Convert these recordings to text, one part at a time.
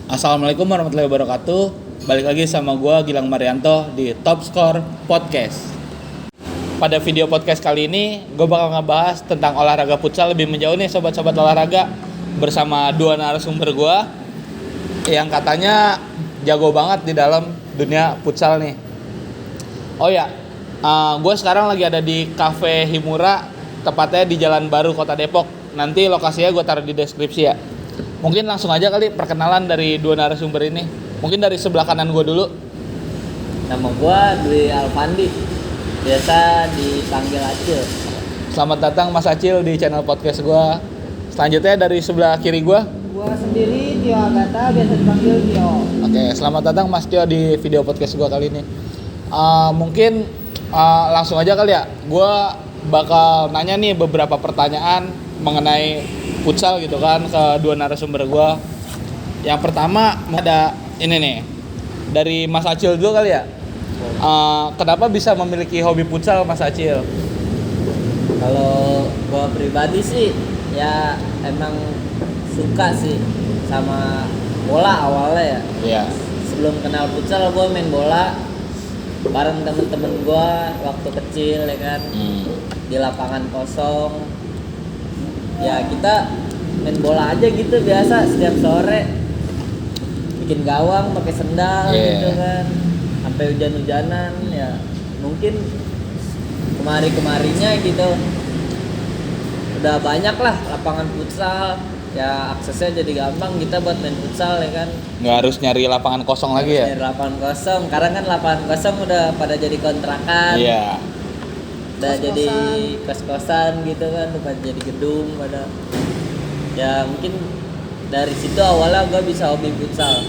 Assalamualaikum warahmatullahi wabarakatuh. Balik lagi sama gue Gilang Marianto di Top Score Podcast. Pada video podcast kali ini gue bakal ngebahas tentang olahraga futsal lebih menjauh nih sobat-sobat olahraga, bersama dua narasumber gue yang katanya jago banget di dalam dunia futsal nih. Oh ya, gue sekarang lagi ada di Cafe Himura, tepatnya di Jalan Baru Kota Depok. Nanti lokasinya gue taruh di deskripsi ya. Mungkin langsung aja kali perkenalan dari dua narasumber ini. Mungkin dari sebelah kanan gue dulu. Nama gue Dwi Alfandi, biasa dipanggil Acil. Selamat datang Mas Acil di channel podcast gue. Selanjutnya dari sebelah kiri gue. Gue sendiri Tio Agata, biasa dipanggil Tio. Oke, selamat datang Mas Tio di video podcast gue kali ini. Mungkin langsung aja kali ya. Gue bakal nanya nih beberapa pertanyaan mengenai futsal gitu kan ke dua narasumber gue. Yang pertama ada ini nih dari Mas Acil dulu kali ya. Kenapa bisa memiliki hobi futsal Mas Acil? Kalau gue pribadi sih ya emang suka sih sama bola awalnya ya. Iya. Sebelum kenal futsal gue main bola bareng temen-temen gue waktu kecil ya kan. Di lapangan kosong. Ya kita main bola aja gitu biasa setiap sore, bikin gawang pakai sendal gitu kan, sampai hujan-hujanan ya. Mungkin kemarinya gitu udah banyak lah lapangan futsal ya, aksesnya jadi gampang kita buat main futsal ya kan. Nggak harus nyari lapangan kosong lagi ya? Nyari lapangan kosong, karena kan lapangan kosong udah pada jadi kontrakan. Iya. Udah jadi kos-kosan gitu kan, bukan jadi gedung pada. Ya mungkin dari situ awalnya gue bisa hobi futsal.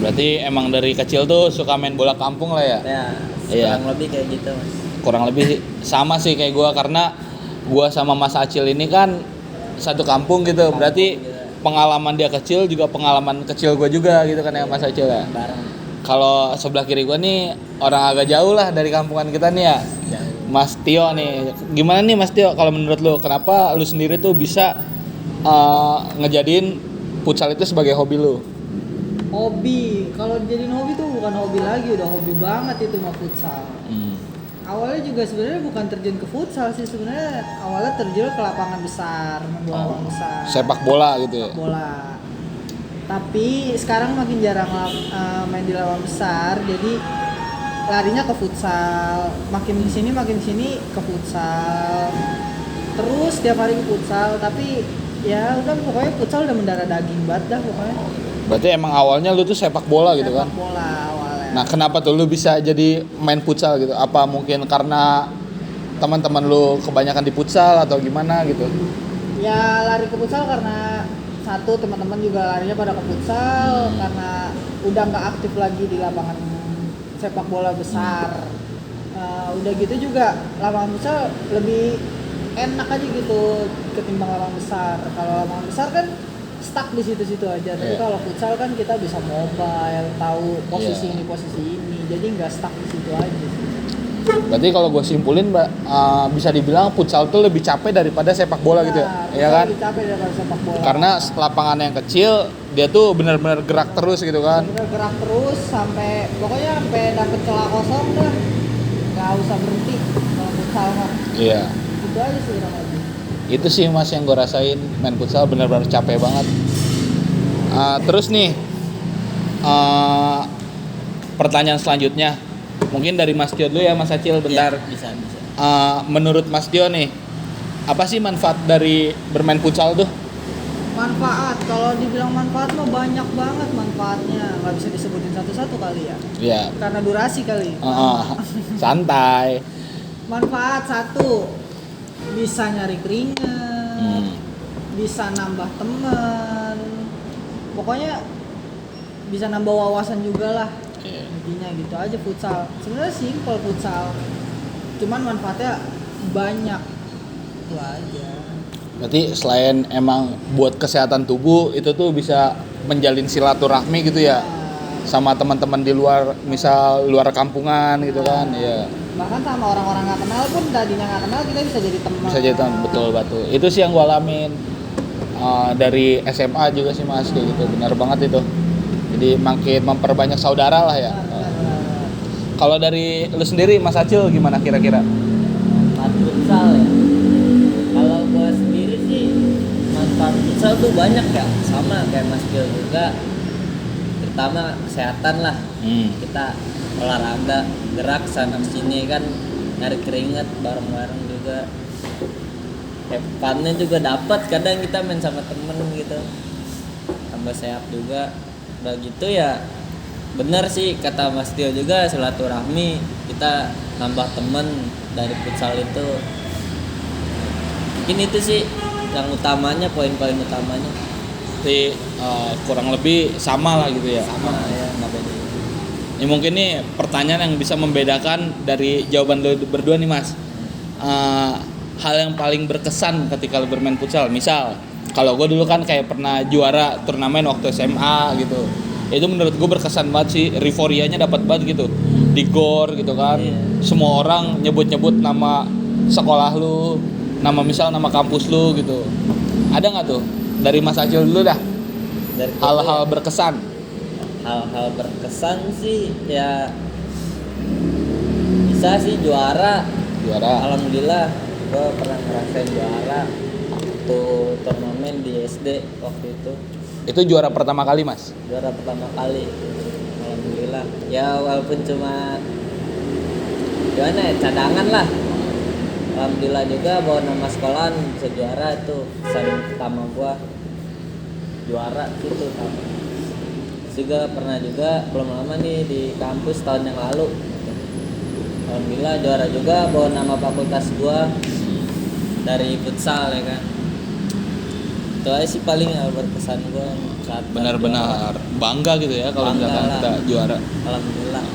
Berarti emang dari kecil tuh suka main bola kampung lah ya? Ya, kurang lebih kayak gitu Mas. Kurang lebih sama sih kayak gue, karena gue sama Mas Acil ini kan satu kampung gitu. Berarti pengalaman dia kecil juga pengalaman kecil gue juga gitu kan ya Mas Acil ya? Bareng. Kalau sebelah kiri gue nih orang agak jauh lah dari kampungan kita nih ya. Mas Tio nih, gimana nih Mas Tio, kalau menurut lu kenapa lu sendiri tuh bisa ngejadiin futsal itu sebagai hobi lu? Hobi, kalau jadiin hobi tuh bukan hobi lagi, udah hobi banget itu mah futsal. Awalnya juga sebenarnya bukan terjun ke futsal sih, sebenarnya awalnya terjun ke lapangan besar, main bola lapangan besar. Sepak bola gitu ya? Sepak bola. Tapi sekarang makin jarang main di lapangan besar, jadi larinya ke futsal. Makin kesini ke futsal. Terus tiap hari ke futsal, tapi ya udah pokoknya futsal udah mendarah daging banget dah pokoknya. Berarti emang awalnya lu tuh sepak bola gitu kan? Sepak bola awalnya. Nah, kenapa tuh lu bisa jadi main futsal gitu? Apa mungkin karena teman-teman lu kebanyakan di futsal atau gimana gitu? Ya lari ke futsal karena satu, teman-teman juga larinya pada ke futsal karena udah nggak aktif lagi di lapangan sepak bola besar. Udah gitu juga lapangan futsal lebih enak aja gitu ketimbang lapangan besar. Kalau lapangan besar kan stuck di situ-situ aja. Tapi kalau futsal kan kita bisa mobile, tahu posisi ini, jadi nggak stuck di situ aja. Berarti kalau gue simpulin, bisa dibilang futsal tuh lebih capek daripada sepak bola gitu ya? Iya kan? Lebih capek daripada sepak bola. Karena lapangan yang kecil, dia tuh benar-benar gerak terus gitu kan? Bener gerak terus pokoknya sampai dapet celah kosong dah, nggak usah berhenti kalau futsal mah. Iya. Itu aja sih kurang lebih. Itu sih Mas yang gue rasain, main futsal benar-benar capek banget. Terus nih, pertanyaan selanjutnya mungkin dari Mas Tio dulu ya Mas Acil, bentar. Ya, bisa. Menurut Mas Tio nih, apa sih manfaat dari bermain futsal tuh? Manfaat, kalau dibilang manfaat mah banyak banget manfaatnya, nggak bisa disebutin satu-satu kali ya. Iya. Karena durasi kali. Santai. Manfaat satu, bisa nyari keringat, bisa nambah teman, pokoknya bisa nambah wawasan juga lah. Intinya gitu aja futsal. Sebenarnya simpel futsal, cuman manfaatnya banyak. Itu aja. Berarti selain emang buat kesehatan tubuh, itu tuh bisa menjalin silaturahmi gitu ya, sama teman-teman di luar, misal luar kampungan gitu kan, ya. Bahkan sama orang-orang nggak kenal pun, tadinya nggak kenal kita bisa jadi teman. Bisa jadi teman, betul. Itu sih yang gue alamin. Dari SMA juga sih Mas, kayak gitu, benar banget itu. Jadi makin memperbanyak saudara lah ya. Kalau dari lu sendiri Mas Acil gimana kira-kira? Manfaat futsal ya. Kalau gue sendiri sih manfaat futsal tuh banyak ya, sama kayak Mas Gil juga. Pertama kesehatan lah. Kita olahraga, gerak sana sini kan, nyari keringat bareng-bareng juga. Funnya juga dapat, kadang kita main sama temen gitu, tambah sehat juga. Udah gitu ya bener sih kata Mas Tio juga, silaturahmi, kita nambah temen dari futsal itu. Mungkin itu sih yang utamanya, poin-poin utamanya. Jadi kurang lebih sama lah gitu ya. Sama ya, nggak beda. Ini mungkin nih pertanyaan yang bisa membedakan dari jawaban lu berdua nih Mas. Hal yang paling berkesan ketika lu bermain futsal, misal kalau gue dulu kan kayak pernah juara turnamen waktu SMA gitu, itu menurut gue berkesan banget sih, euforianya dapat banget gitu di gor gitu kan. Semua orang nyebut-nyebut nama sekolah lu, nama kampus lu gitu. Ada nggak tuh dari Mas Acil dulu dah, Dari hal-hal berkesan? hal-hal berkesan sih ya, bisa sih juara. Alhamdulillah gue pernah ngerasain juara waktu turnamen di SD waktu itu. Itu juara pertama kali Mas? Juara pertama kali, alhamdulillah ya, walaupun cuma gimana ya, cadangan lah. Alhamdulillah juga bawa nama sekolahan bisa juara, itu pesan pertama gua, juara gitu. Juga pernah juga belum lama nih di kampus tahun yang lalu, alhamdulillah juara juga, bawa nama fakultas gua dari futsal ya kan. Itu aja sih paling hal berkesan gue saat Benar-benar bangga gitu ya kalau misalkan kita juara. Alhamdulillah.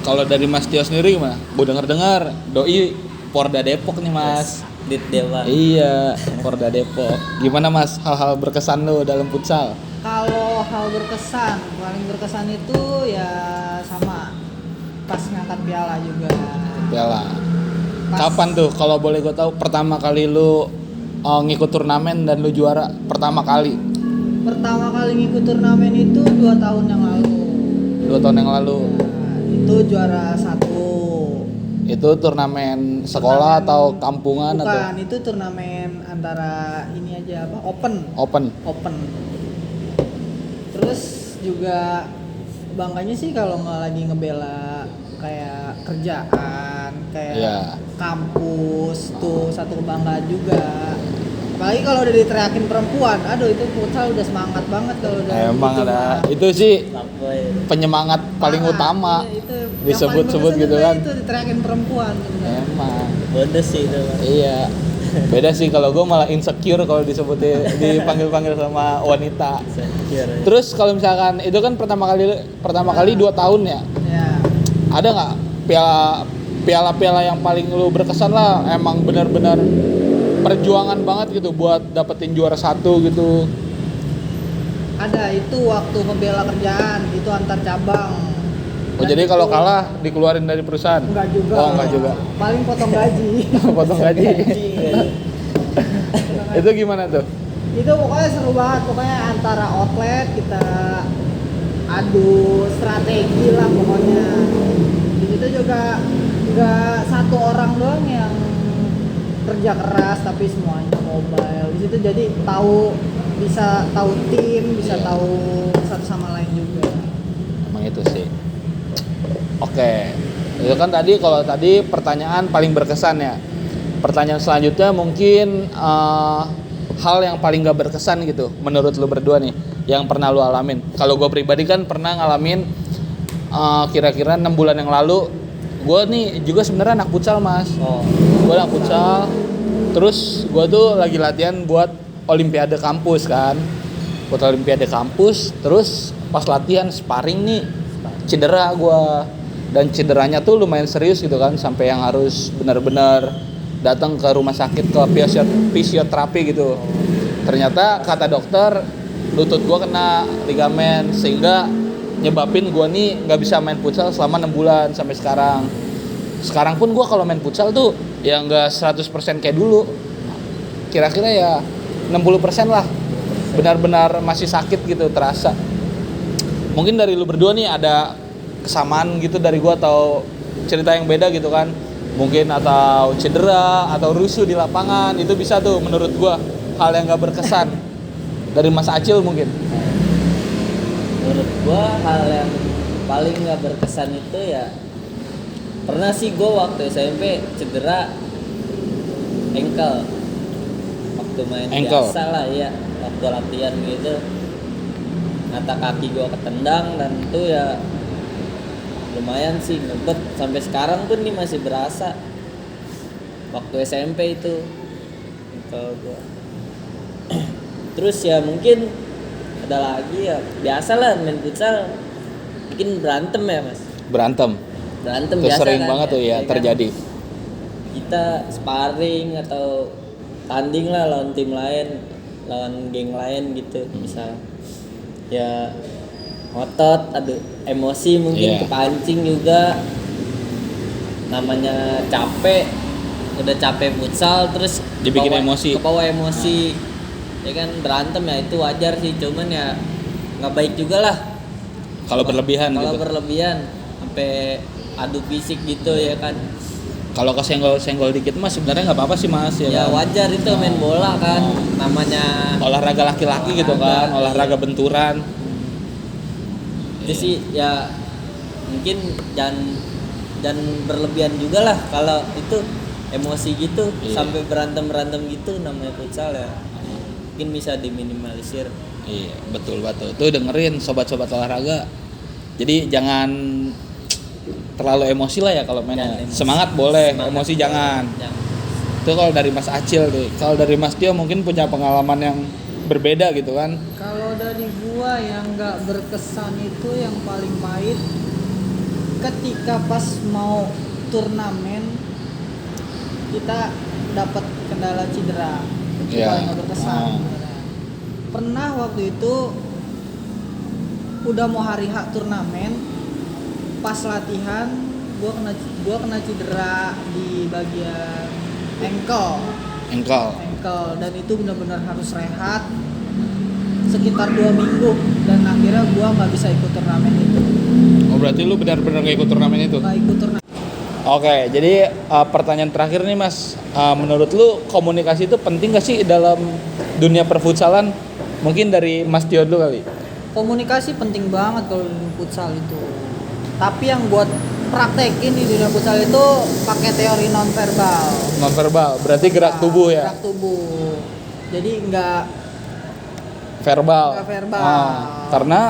Kalau dari Mas Tio sendiri gimana? Gue dengar doi Porda Depok nih Mas. Dit Dewa. Iya, Porda Depok. Gimana Mas hal-hal berkesan lo dalam futsal? Kalau hal berkesan, paling berkesan itu ya sama pas ngangkat piala juga. Piala. Kapan tuh kalau boleh gue tahu pertama kali lu ngikut turnamen dan lu juara pertama kali? Pertama kali ngikut turnamen itu 2 tahun yang lalu. 2 tahun yang lalu. Nah, itu juara 1. Itu turnamen sekolah atau kampungan? Bukan, atau? itu turnamen antara ini aja apa? Open. Terus juga bangganya sih kalau nggak lagi ngebela kayak kerjaan, kayak kampus tuh satu kebanggaan juga. Apalagi kalau udah diteriakin perempuan, aduh itu futsal udah semangat banget kalau udah. Emang gitu, ada itu sih Sampai penyemangat paling utama. Iya, itu disebut-sebut gitu kan. Itu diteriakin perempuan. Emang. bodes sih itu. Iya. Beda sih kalau gue malah insecure kalau dipanggil sama wanita. Terus kalau misalkan itu kan pertama kali 2 tahun ya. Ya. Ada nggak piala yang paling lu berkesan lah, emang benar-benar perjuangan banget gitu buat dapetin juara 1 gitu? Ada, itu waktu ngebela kerjaan itu antar cabang. Oh, jadi kalau kalah dikeluarin dari perusahaan? Enggak juga. Oh, enggak juga. Paling potong gaji. Potong gaji. Itu gimana tuh? Itu pokoknya seru banget, pokoknya antara outlet kita adu strategi lah pokoknya. Di situ juga nggak satu orang doang yang kerja keras, tapi semuanya mobile. Di situ jadi bisa tahu tim, bisa tahu satu sama lain juga. Emang itu sih. Oke. Itu kan kalau tadi pertanyaan paling berkesan ya. Pertanyaan selanjutnya mungkin hal yang paling gak berkesan gitu menurut lu berdua nih yang pernah lu alamin. Kalau gue pribadi kan pernah ngalamin kira-kira 6 bulan yang lalu. Gue nih juga sebenarnya anak futsal Mas. Gue anak futsal. Terus gue tuh lagi latihan buat olimpiade kampus kan. Buat olimpiade kampus. Terus pas latihan sparring nih cedera gue. Dan cederanya tuh lumayan serius gitu kan, sampai yang harus benar-benar datang ke rumah sakit, ke fisioterapi gitu. Ternyata kata dokter lutut gue kena ligamen, sehingga nyebabin gue nih nggak bisa main futsal selama 6 bulan sampai sekarang. Sekarang pun gue kalau main futsal tuh ya nggak 100% kayak dulu, kira-kira ya 60% lah, benar-benar masih sakit gitu terasa. Mungkin dari lu berdua nih ada kesamaan gitu dari gua atau cerita yang beda gitu kan. Mungkin atau cedera atau rusuh di lapangan, itu bisa tuh menurut gua hal yang gak berkesan. Dari Mas Acil mungkin. Menurut gua hal yang paling nggak berkesan itu ya pernah sih gua waktu SMP cedera ankle waktu main Ankle. biasa lah ya, waktu latihan gitu mata kaki gua ketendang dan itu ya lumayan sih ngebet sampai sekarang pun nih masih berasa waktu SMP itu ankle gua. Terus ya mungkin ada lagi ya biasa lah main futsal bikin berantem ya mas. Berantem. Itu Biasa sering kan, banget tuh ya kan? terjadi. Kita sparring atau tanding lah lawan tim lain, lawan geng lain gitu misal ya otot, ada emosi mungkin Iya. kepancing juga, namanya capek, udah capek futsal terus Dibikin emosi. kebawa emosi ya kan, berantem ya itu wajar sih, cuman ya nggak baik juga lah Kalau berlebihan kalau gitu. berlebihan sampai adu fisik gitu ya kan. Kalau kesenggol-senggol dikit mah sebenarnya nggak apa-apa sih Mas ya. Ya kan? wajar itu main bola kan, namanya Olahraga laki-laki gitu kan, olahraga benturan. itu sih ya mungkin dan berlebihan juga lah kalau itu emosi gitu. Iya. Sampai berantem gitu namanya futsal ya mungkin bisa diminimalisir. Iya, betul. Tuh dengerin sobat-sobat olahraga. Jadi jangan terlalu emosi lah ya kalau mainnya. Jangan emosi. Semangat boleh, Semangat emosi boleh. jangan. Jangan. Itu kalau dari Mas Acil tuh. Kalau dari Mas Tio mungkin punya pengalaman yang berbeda gitu kan. Kalau dari gua yang nggak berkesan itu yang paling pahit ketika pas mau turnamen kita dapat kendala cedera. Itu Iya. paling nggak berkesan. Oh. sebenarnya. Pernah waktu itu udah mau hari H turnamen, pas latihan gua kena cedera di bagian ankle dan itu benar-benar harus rehat sekitar 2 minggu dan akhirnya gua nggak bisa ikut turnamen itu. Oh, berarti lu benar-benar nggak ikut turnamen itu? Nggak ikut turnamen. Oke, jadi pertanyaan terakhir nih Mas, menurut lu komunikasi itu penting gak sih dalam dunia perfutsalan? Mungkin dari Mas Tio dulu kali. Komunikasi penting banget kalau di futsal itu. Tapi yang buat praktekin di dunia futsal itu pakai teori nonverbal. Nonverbal, berarti gerak tubuh ya? Gerak tubuh. Jadi nggak Verbal. verbal. Karena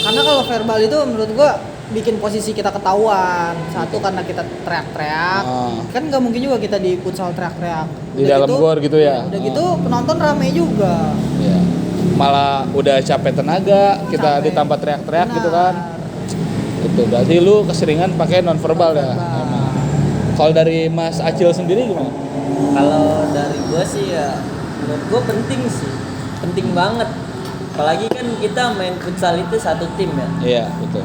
Kalau verbal itu menurut gua bikin posisi kita ketahuan. Satu karena kita teriak-teriak. Kan nggak mungkin juga kita di futsal teriak-teriak. Di dalam gor gitu ya? Udah gitu penonton rame juga. ya, malah udah capek tenaga, kita Capek. ditambah teriak-teriak gitu kan. Benar. Itu berarti lu keseringan pakai nonverbal ya. Nonverbal. Emang. Kalau dari Mas Acil sendiri gimana? Kalau dari gua sih ya menurut gua penting sih, penting banget. Apalagi kan kita main futsal itu satu tim ya. Iya, betul.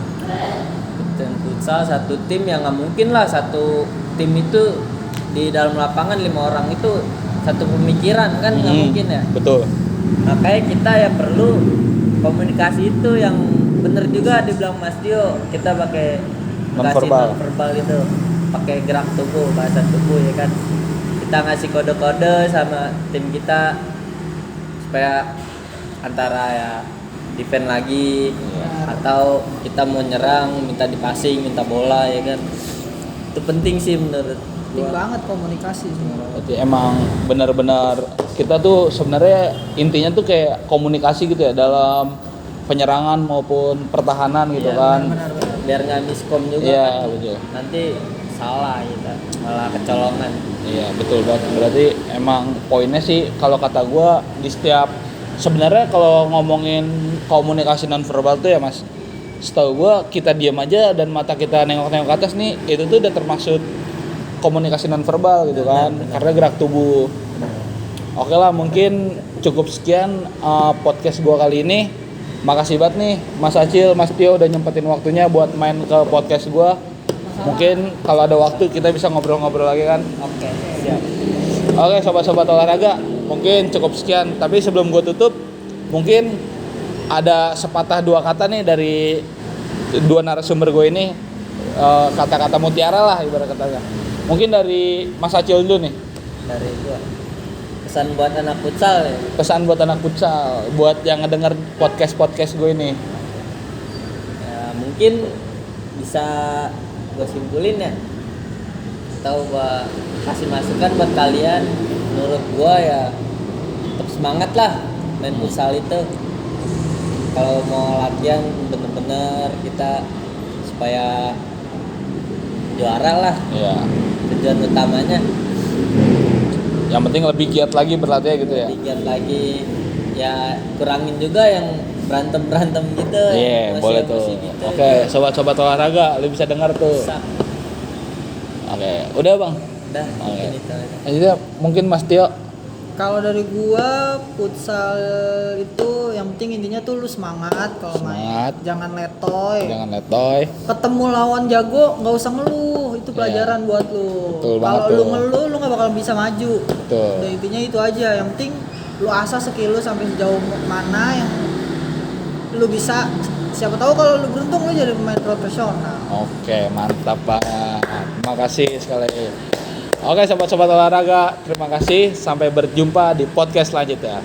Dan futsal satu tim yang nggak mungkin lah satu tim itu di dalam lapangan 5 orang itu satu pemikiran kan nggak mungkin ya. Betul. Makanya kita ya perlu komunikasi itu yang bener juga dibilang Mas Dio, kita pakai Nonverbal. nonverbal itu, pakai gerak tubuh, bahasa tubuh ya kan. Kita ngasih kode-kode sama tim kita supaya antara ya defend lagi atau kita mau nyerang minta dipassing, minta bola ya kan. Itu penting sih menurut Penting gua. banget komunikasi sebenarnya. Berarti emang benar-benar kita tuh sebenarnya intinya tuh kayak komunikasi gitu ya dalam penyerangan maupun pertahanan gitu Iya, kan. Benar-benar. Biar nggak miskom juga Iya, kan. betul. Nanti salah kita malah kecolongan. Iya, betul banget. Berarti emang poinnya sih kalau kata gua di setiap sebenarnya kalau ngomongin komunikasi nonverbal tuh ya Mas, setahu gua kita diam aja dan mata kita nengok-nengok ke atas nih, itu tuh udah termasuk komunikasi nonverbal gitu kan, karena gerak tubuh. Oke lah, mungkin cukup sekian podcast gua kali ini. Makasih banget nih Mas Acil, Mas Tio udah nyempetin waktunya buat main ke podcast gua. Mungkin kalau ada waktu kita bisa ngobrol-ngobrol lagi kan. Oke, siap. Oke, sobat-sobat olahraga, mungkin cukup sekian. Tapi sebelum gue tutup, mungkin ada sepatah dua kata nih dari dua narasumber gue ini, kata-kata mutiara lah ibarat katanya. Mungkin dari Mas Acil dulu nih. Dari gua pesan buat anak futsal ya. Pesan buat anak futsal, buat yang ngedenger podcast gue ini. Ya mungkin bisa gue simpulin ya, atau gua kasih masukan buat kalian. Menurut gua ya tetap semangat lah main futsal itu. Kalau mau latihan bener-bener kita supaya juara lah, Iya. tujuan utamanya. Yang penting lebih giat lagi berlatih gitu ya. Dikit lagi ya, kurangin juga yang berantem gitu. Iya, boleh tuh. emosi-emosi gitu. Oke, sobat-sobat olahraga, lu bisa dengar tuh. Bisa. Oke, udah bang. Udah, Oke. ini tuh. Jadi mungkin Mas Tio. Kalau dari gua futsal itu yang penting intinya tuh lu semangat kalau Semangat. main. Jangan letoy. Jangan letoy. Ketemu lawan jago nggak usah ngeluh, itu Iya. pelajaran buat lu. Betul banget Kalau lu tuh. ngeluh lu nggak bakal bisa maju. Betul. Udah intinya itu aja. Yang penting lu asah skill lu sampai sejauh mana yang lu bisa. Siapa tahu kalau lu beruntung lu jadi pemain profesional. Oke, mantap banget. Terima kasih sekali. Oke, sobat-sobat olahraga, terima kasih. Sampai berjumpa di podcast selanjutnya.